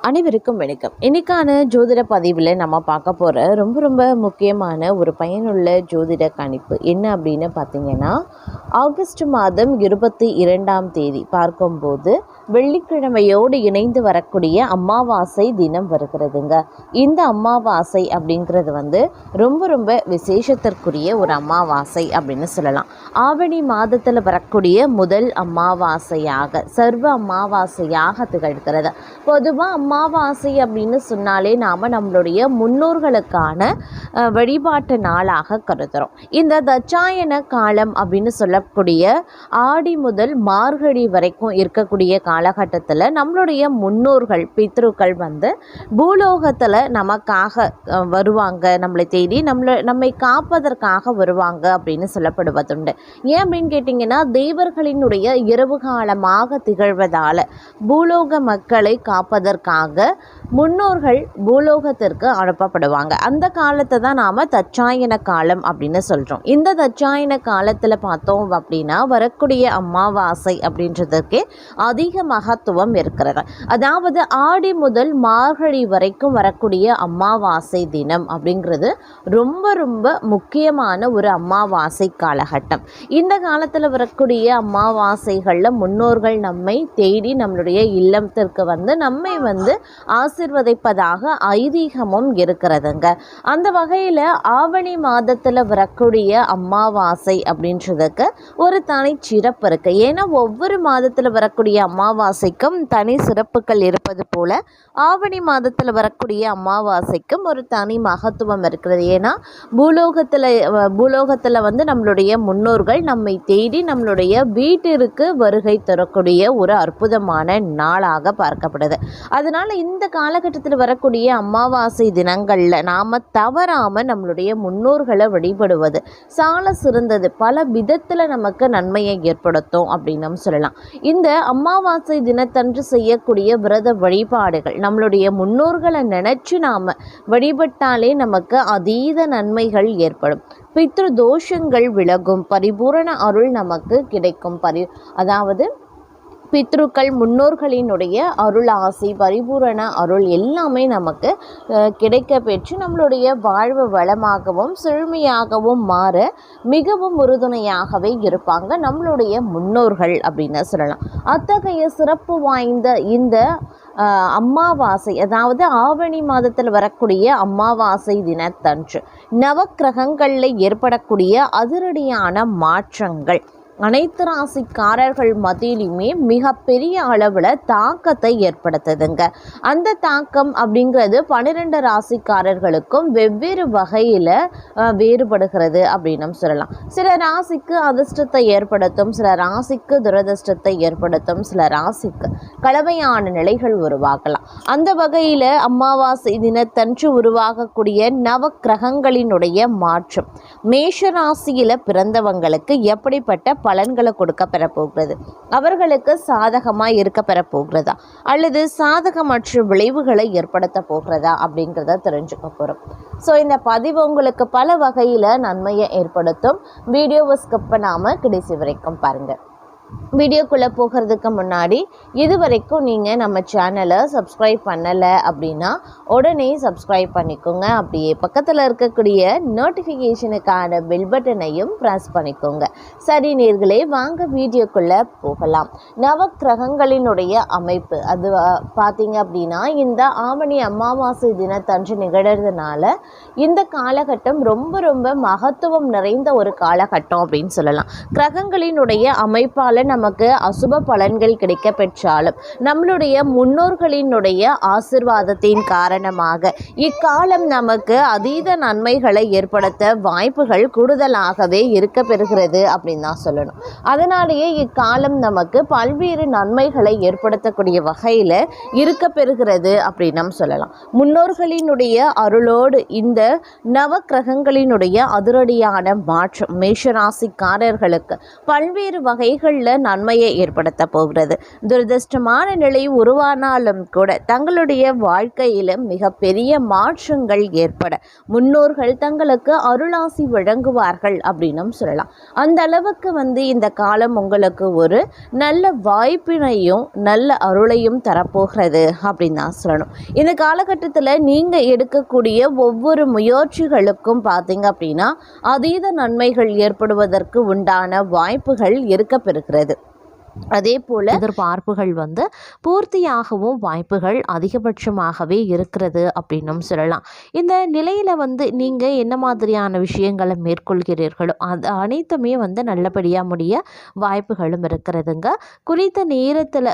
அனைவருக்கும் வணக்கம். இன்னைக்கான ஜோதிட பதிவில் நம்ம பார்க்க போகிற ரொம்ப முக்கியமான ஒரு பயனுள்ள ஜோதிட கணிப்பு என்ன அப்படின்னு பார்த்தீங்கன்னா, ஆகஸ்ட் மாதம் 22ஆம் தேதி பார்க்கும்போது வெள்ளிக்கிழமையோடு இணைந்து வரக்கூடிய அமாவாசை தினம் வருகிறதுங்க. இந்த அமாவாசை அப்படிங்கிறது ரொம்ப விசேஷத்திற்குரிய ஒரு அமாவாசை அப்படின்னு சொல்லலாம். ஆவணி மாதத்தில் வரக்கூடிய முதல் அமாவாசையாக சர்வ அமாவாசையாக திகழ்கிறது. பொதுவாக அமாவாசை அப்படின்னு சொன்னாலே நாம் நம்மளுடைய முன்னோர்களுக்கான வழிபாட்டு நாளாக கருதுகிறோம். இந்த தட்சாயன காலம் அப்படின்னு சொல்லக்கூடிய ஆடி முதல் மார்கழி வரைக்கும் இருக்கக்கூடிய காலகட்டத்தில் நம்மளுடைய முன்னோர்கள் பித்ருக்கள் பூலோகத்தில் நமக்காக வருவாங்க, நம்மளை தேடி நம்மை காப்பதற்காக வருவாங்க அப்படின்னு சொல்லப்படுவதுண்டு. ஏன் அப்படின்னு கேட்டிங்கன்னா, தேவர்களினுடைய இரவு காலமாக திகழ்வதால் பூலோக மக்களை காப்பதற்காக முன்னோர்கள் பூலோகத்திற்கு அனுப்பப்படுவாங்க. அந்த காலத்தை தான் நாம் தட்சாயன காலம் அப்படின்னு சொல்கிறோம். இந்த தட்சாயன காலத்தில் பார்த்தோம் அப்படின்னா வரக்கூடிய அமாவாசை அப்படின்றதுக்கே அதிக மகத்துவம் இருக்கிறது. அதாவது ஆடி முதல் மார்கழி வரைக்கும் வரக்கூடிய அமாவாசை தினம் அப்படிங்கிறது ரொம்ப முக்கியமான ஒரு அமாவாசை காலகட்டம். இந்த காலத்தில் வரக்கூடிய அமாவாசைகளில் முன்னோர்கள் நம்மை தேடி நம்மளுடைய இல்லத்திற்கு நம்மை ஆசீர்வதிப்பதாக ஐதீகமும் இருக்கிறதுங்க. அந்த வகையில் ஆவணி மாதத்தில் வரக்கூடிய அமாவாசை அப்படின்றதுக்கு ஒரு தனி சிறப்பு இருக்கு. ஏன்னா ஒவ்வொரு மாதத்தில் வரக்கூடிய அமாவாசைக்கும் தனி சிறப்புகள் இருப்பது போல ஆவணி மாதத்தில் வரக்கூடிய அமாவாசைக்கும் ஒரு தனி மகத்துவம் இருக்கிறது. ஏன்னா பூலோகத்தில் நம்மளுடைய முன்னோர்கள் நம்மை தேடி நம்மளுடைய வீட்டிற்கு வருகை தரக்கூடிய ஒரு அற்புதமான நாளாக பார்க்கப்படுது. அதனால் இந்த காலகட்டத்தில் வரக்கூடிய அமாவாசை தினங்களில் நாம் தவறாமல் நம்மளுடைய முன்னோர்களை வழிபடுவது சால சிறந்தது. பல விதத்தில் நமக்கு நன்மையை ஏற்படுத்தும் அப்படின்னு சொல்லலாம். இந்த அமாவாசை தினத்தன்று செய்யக்கூடிய விரத வழிபாடுகள் நம்மளுடைய முன்னோர்களை நினைச்சு நாம் வழிபட்டாலே நமக்கு அதீத நன்மைகள் ஏற்படும். பித்ரு தோஷங்கள் விலகும், பரிபூரண அருள் நமக்கு கிடைக்கும். அதாவது பித்ருக்கள் முன்னோர்களினுடைய அருள் ஆசை, பரிபூரண அருள் எல்லாமே நமக்கு கிடைக்க பெற்று நம்மளுடைய வாழ்வு வளமாகவும் செழுமையாகவும் மாற மிகவும் உறுதுணையாகவே இருப்பாங்க நம்மளுடைய முன்னோர்கள் அப்படின்னு சொல்லலாம். அத்தகைய சிறப்பு வாய்ந்த இந்த அமாவாசை, அதாவது ஆவணி மாதத்தில் வரக்கூடிய அமாவாசை தினத்தன்று நவக்கிரகங்களில் ஏற்படக்கூடிய அதிரடியான மாற்றங்கள் அனைத்து ராசிக்காரர்கள் மத்தியிலுமே மிகப்பெரிய அளவில் தாக்கத்தை ஏற்படுத்துதுங்க. அந்த தாக்கம் அப்படிங்கிறது 12 ராசிக்காரர்களுக்கும் வெவ்வேறு வகையில் வேறுபடுகிறது அப்படின்னு சொல்லலாம். சில ராசிக்கு அதிர்ஷ்டத்தை ஏற்படுத்தும், சில ராசிக்கு துரதிர்ஷ்டத்தை ஏற்படுத்தும், சில ராசிக்கு கலவையான நிலைகள் உருவாகலாம். அந்த வகையில் அமாவாசை தினத்தன்று உருவாகக்கூடிய நவ கிரகங்களினுடைய மாற்றம் மேஷ ராசியில் பிறந்தவங்களுக்கு எப்படிப்பட்ட பலன்களை கொடுக்க பெற போகிறது, அவர்களுக்கு சாதகமாக இருக்க பெற போகிறதா அல்லது சாதகமற்ற விளைவுகளை ஏற்படுத்த போகிறதா அப்படிங்கிறத தெரிஞ்சுக்க போகிறோம். ஸோ இந்த பதிவு உங்களுக்கு பல வகையில் நன்மையை ஏற்படுத்தும். வீடியோவை ஸ்கிப் பண்ணாமல் கடைசி வரைக்கும் பாருங்கள். வீடியோக்குள்ளே போகிறதுக்கு முன்னாடி இதுவரைக்கும் நீங்கள் நம்ம சேனலை சப்ஸ்கிரைப் பண்ணலை அப்படின்னா உடனே சப்ஸ்கிரைப் பண்ணிக்கோங்க. அப்படியே பக்கத்தில் இருக்கக்கூடிய நோட்டிஃபிகேஷனுக்கான பெல் பட்டனையும் ப்ரெஸ் பண்ணிக்கோங்க. சரி நேர்களே, வாங்க வீடியோக்குள்ளே போகலாம். நவக்கிரகங்களினுடைய அமைப்பு அது பார்த்தீங்க அப்படின்னா இந்த ஆவணி அமாவாசை தினத்தன்று நிகழ்கிறதுனால இந்த காலகட்டம் ரொம்ப மகத்துவம் நிறைந்த ஒரு காலகட்டம் அப்படின்னு சொல்லலாம். கிரகங்களினுடைய அமைப்பால் நமக்கு அசுப பலன்கள் கிடைக்க பெற்றாலும் நம்மளுடைய முன்னோர்களினுடைய ஆசிர்வாதத்தின் காரணமாக இக்காலம் நமக்கு அதீத நன்மைகளை ஏற்படுத்த வாய்ப்புகள் கூடுதலாகவே இருக்க பெறுகிறது அப்படின்னு தான் சொல்லணும். அதனாலேயே இக்காலம் நமக்கு பல்வேறு நன்மைகளை ஏற்படுத்தக்கூடிய வகையில் இருக்க பெறுகிறது அப்படின்னு நம்ம சொல்லலாம். முன்னோர்களினுடைய அருளோடு இந்த நவ கிரகங்களினுடைய அதிரடியான மாற்றம் மேஷராசிக்காரர்களுக்கு பல்வேறு வகைகளில் நல்ல நன்மையை ஏற்படுத்த போகிறது. துரதிர்ஷ்டமான நிலை உருவானாலும் கூட தங்களுடைய வாழ்க்கையில் மிகப்பெரிய மாற்றங்கள் ஏற்பட முன்னோர்கள் தங்களுக்கு அருளாசி வழங்குவார்கள் அப்படின்னும் சொல்லலாம். அந்த அளவுக்கு இந்த காலம் உங்களுக்கு ஒரு நல்ல வாய்ப்பினையும் நல்ல அருளையும் தரப்போகிறது அப்படின்னு தான் சொல்லணும். இந்த காலகட்டத்தில் நீங்கள் எடுக்கக்கூடிய ஒவ்வொரு முயற்சிகளுக்கும் பார்த்தீங்க அப்படின்னா அதீத நன்மைகள் ஏற்படுவதற்கு உண்டான வாய்ப்புகள் இருக்கப்பெறுகிறது. அதே போல் எதிர்பார்ப்புகள் பூர்த்தியாகவும் வாய்ப்புகள் அதிகபட்சமாகவே இருக்கிறது அப்படின்னும் சொல்லலாம். இந்த நிலையில் நீங்கள் என்ன மாதிரியான விஷயங்களை மேற்கொள்கிறீர்களோ அது அனைத்துமே நல்லபடியாக முடிய வாய்ப்புகளும் இருக்கிறதுங்க. குறித்த நேரத்தில்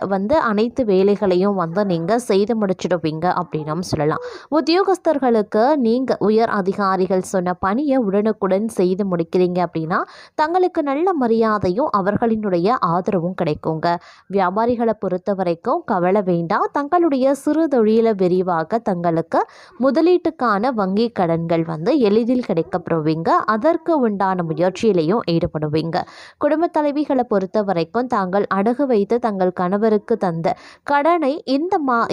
அனைத்து வேலைகளையும் நீங்கள் செய்து முடிச்சிடுவீங்க அப்படின்னும் சொல்லலாம். உத்தியோகஸ்தர்களுக்கு நீங்கள் உயர் அதிகாரிகள் சொன்ன பணியை உடனுக்குடன் செய்து முடிக்கிறீங்க அப்படின்னா தங்களுக்கு நல்ல மரியாதையும் அவர்களினுடைய ஆதரவும் கிடைக்குங்க. வியாபாரிகளை பொறுத்த வரைக்கும் கவலை வேண்டாம். தங்களுடைய சிறு தொழிலை விரிவாக தங்களுக்கு முதலீட்டுக்கான வங்கி கடன்கள் எளிதில் கிடைக்கப்பெறுவீங்க. அதற்கு உண்டான முயற்சியிலையும் ஈடுபடுவீங்க. குடும்ப தலைவிகளை பொறுத்த வரைக்கும் தாங்கள் அடகு வைத்து தங்கள் கணவருக்கு தந்த கடனை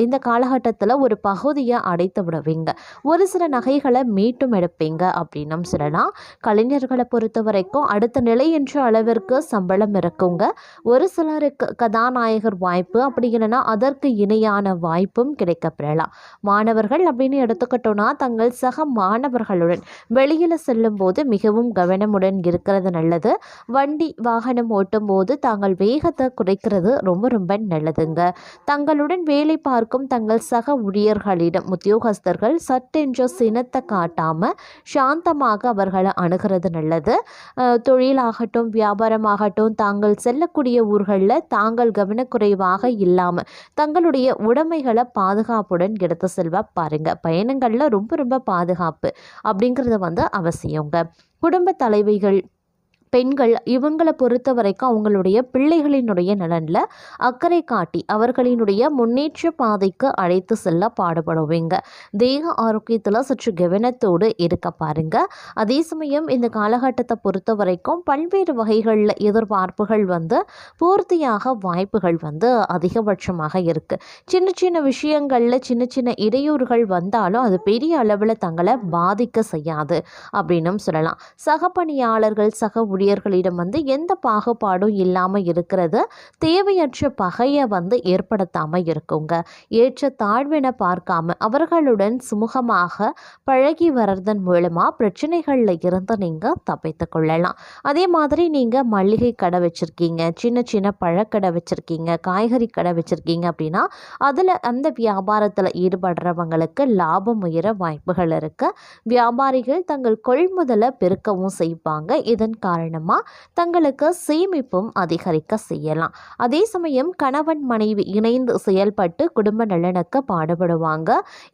இந்த காலகட்டத்தில் ஒரு பகுதியை அடைத்து விடுவீங்க. ஒரு சில நகைகளை மீட்டும் எடுப்பீங்க அப்படின்னும் சொல்லலாம். கலைஞர்களை பொறுத்த வரைக்கும் அடுத்த நிலை என்ற அளவிற்கு சம்பளம் இருக்குங்க. ஒரு சிலருக்கு கதாநாயகர் வாய்ப்பு அப்படி இல்லைன்னா அதற்கு இணையான வாய்ப்பும் கிடைக்கப்பெறலாம். மாணவர்கள் அப்படின்னு எடுத்துக்கிட்டோன்னா தங்கள் சக மாணவர்களுடன் வெளியில் செல்லும் போது மிகவும் கவனமுடன் இருக்கிறது நல்லது. வண்டி வாகனம் ஓட்டும் போது தாங்கள் வேகத்தை குறைக்கிறது ரொம்ப ரொம்ப நல்லதுங்க. தங்களுடன் வேலை பார்க்கும் தங்கள் சக ஊழியர்களிடம் உத்தியோகஸ்தர்கள் சட்டென்ற சினத்தை காட்டாமல் சாந்தமாக அவர்களை அணுகிறது நல்லது. தொழிலாகட்டும் வியாபாரமாகட்டும் தாங்கள் செல்லக்கூடிய ஊர்களில் தாங்கள் கவனக்குறைவாக இல்லாமல் தங்களுடைய உடைமைகளை பாதுகாப்புடன் எடுத்து செல்வ பாருங்க. பயணங்களில் ரொம்ப ரொம்ப பாதுகாப்பு அப்படிங்கிறது அவசியங்க. குடும்ப தலைவிகள் பெண்கள் இவங்களை பொறுத்த வரைக்கும் அவங்களுடைய பிள்ளைகளினுடைய நலனில் அக்கறை காட்டி அவர்களினுடைய முன்னேற்ற பாதைக்கு அழைத்து செல்ல பாடுபடுவீங்க. தேக ஆரோக்கியத்தில் சற்று கவனத்தோடு இருக்க பாருங்க. அதே சமயம் இந்த காலகட்டத்தை பொறுத்த வரைக்கும் பல்வேறு வகைகளில் எதிர்பார்ப்புகள் பூர்த்தியாக வாய்ப்புகள் அதிகபட்சமாக இருக்குது. சின்ன சின்ன விஷயங்களில் சின்ன சின்ன இடையூறுகள் வந்தாலும் அது பெரிய அளவில் தங்களை பாதிக்க செய்யாது அப்படின்னும் சொல்லலாம். சக பணியாளர்கள் சக ஊழியர்களிடம் எந்த பாகுபாடும் இல்லாமல் இருக்கிறது தேவையற்ற பகையை ஏற்படுத்தாமல் இருக்குங்க. ஏற்ற தாழ்வினை பார்க்காம அவர்களுடன் சுமூகமாக பழகி வர்றதன் மூலமாக பிரச்சனைகளில் இருந்து நீங்கள் தப்பித்து கொள்ளலாம். அதே மாதிரி நீங்கள் மளிகை கடை வச்சுருக்கீங்க, சின்ன சின்ன பழக்கடை வச்சுருக்கீங்க, காய்கறி கடை வச்சுருக்கீங்க அப்படின்னா அதில் அந்த வியாபாரத்தில் ஈடுபடுறவங்களுக்கு லாபம் உயர வாய்ப்புகள் இருக்குது. வியாபாரிகள் தங்கள் கொள்முதலை பெருக்கவும் செய்வாங்க. இதன் காரணமாக தங்களுக்கு சேமிப்பும் அதிகரிக்க செய்யலாம். அதே சமயம் கணவன் மனைவி இணைந்து செயல்பட்டு குடும்ப நலனுக்கு பாடுபடுவாங்க.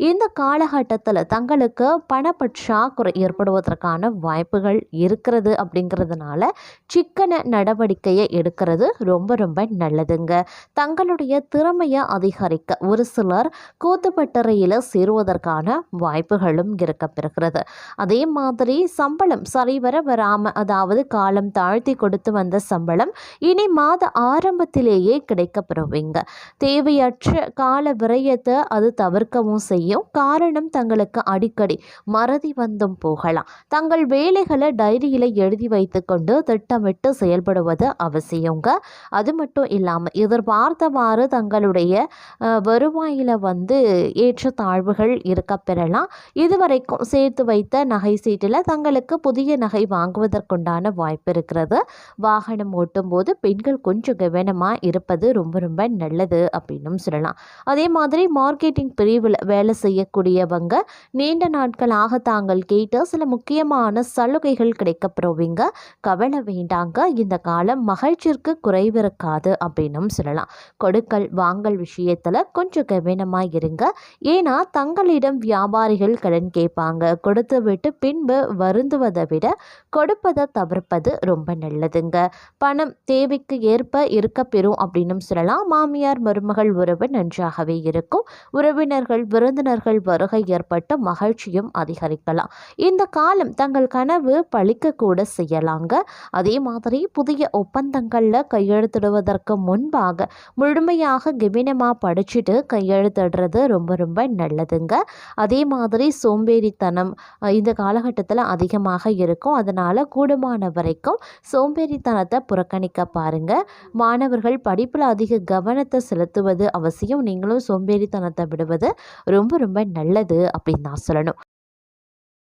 இந்த காலகட்டத்தில் தங்களுக்கு பணப்பற்றாக்குறை ஏற்படுவதற்கான வாய்ப்புகள் இருக்கிறது. அப்படிங்கிறதுனால சிக்கன நடவடிக்கையை எடுக்கிறது ரொம்ப ரொம்ப நல்லதுங்க. தங்களுடைய திறமையை அதிகரிக்க ஒரு சிலர் கூத்துப்பட்டறையில் சேருவதற்கான வாய்ப்புகளும் இருக்கப்பெறுகிறது. அதே மாதிரி சம்பளம் சரிவர வராமல் அதாவது காலம் தாழ்த்தி கொடுத்து வந்த சம்பளம் இனி மாத ஆரம்பத்திலேயே கிடைக்கப்பெறுவீங்க. தேவையற்ற கால விரயத்தை அது தவிர்க்கவும் செய்யும். காரணம் தங்களுக்கு அடிக்கடி மறதி வந்தும் போகலாம். தங்கள் வேலைகளை டைரியில் எழுதி வைத்து கொண்டு திட்டமிட்டு செயல்படுவது அவசியங்க. அது மட்டும் இல்லாமல் எதிர்பார்த்தவாறு தங்களுடைய வருவாயில் ஏற்ற தாழ்வுகள் இருக்கப்பெறலாம். இதுவரைக்கும் சேர்த்து வைத்த நகை சீட்டில் தங்களுக்கு புதிய நகை வாங்குவதற்குண்டான வாய்ப்பு இருக்கிறது. வாகனம் ஓட்டும் போது பெண்கள் கொஞ்சம் கவனமாக இருப்பது ரொம்ப ரொம்ப நல்லது அப்படின்னும் சொல்லலாம். அதே மாதிரி மார்க்கெட்டிங் பிரிவில் வேலை செய்யக்கூடியவங்க நீண்ட நாட்களாக தாங்கள் கேட்ட சில முக்கியமான சலுகைகள் கிடைக்கப்பெறுவீங்க. கவலை வேண்டாங்க. இந்த காலம் மகிழ்ச்சிக்கு குறைவிருக்காது அப்படின்னும் சொல்லலாம். கொடுக்கல் வாங்கல் விஷயத்தில் கொஞ்சம் கவனமாக இருங்க. ஏன்னா தங்களிடம் வியாபாரிகள் கடன் கேட்பாங்க. கொடுத்து விட்டு பின்பு வருந்துவதை விட கொடுப்பதை தவிர்ப்பது தவிர்ப்பது ரொம்ப நல்லதுங்க. பணம் தேவைக்கு ஏற்ப இருக்க பெறும் அப்படின்னும் சொல்லலாம். மாமியார் மருமகள் உறவு நன்றாகவே இருக்கும். உறவினர்கள் விருந்தினர்கள் வருகை ஏற்பட்டு மகிழ்ச்சியும் அதிகரிக்கலாம். இந்த காலம் தங்கள் கனவு பழிக்க கூட செய்யலாங்க. அதே மாதிரி புதிய ஒப்பந்தங்கள்ல கையெழுத்திடுவதற்கு முன்பாக முழுமையாக கவனமாக படிச்சுட்டு கையெழுத்திடுறது ரொம்ப ரொம்ப நல்லதுங்க. அதே மாதிரி சோம்பேறித்தனம் இந்த காலகட்டத்தில் அதிகமாக இருக்கும். அதனால் கூடுமான வரைக்கும் சோம்பேறித்தனத்தை புறக்கணிக்க பாருங்க. மாணவர்கள் படிப்பில் அதிக கவனத்தை செலுத்துவது அவசியம். நீங்களும் சோம்பேறித்தனத்தை விடுவது ரொம்ப ரொம்ப நல்லது அப்படின்னு நான் சொல்லணும்.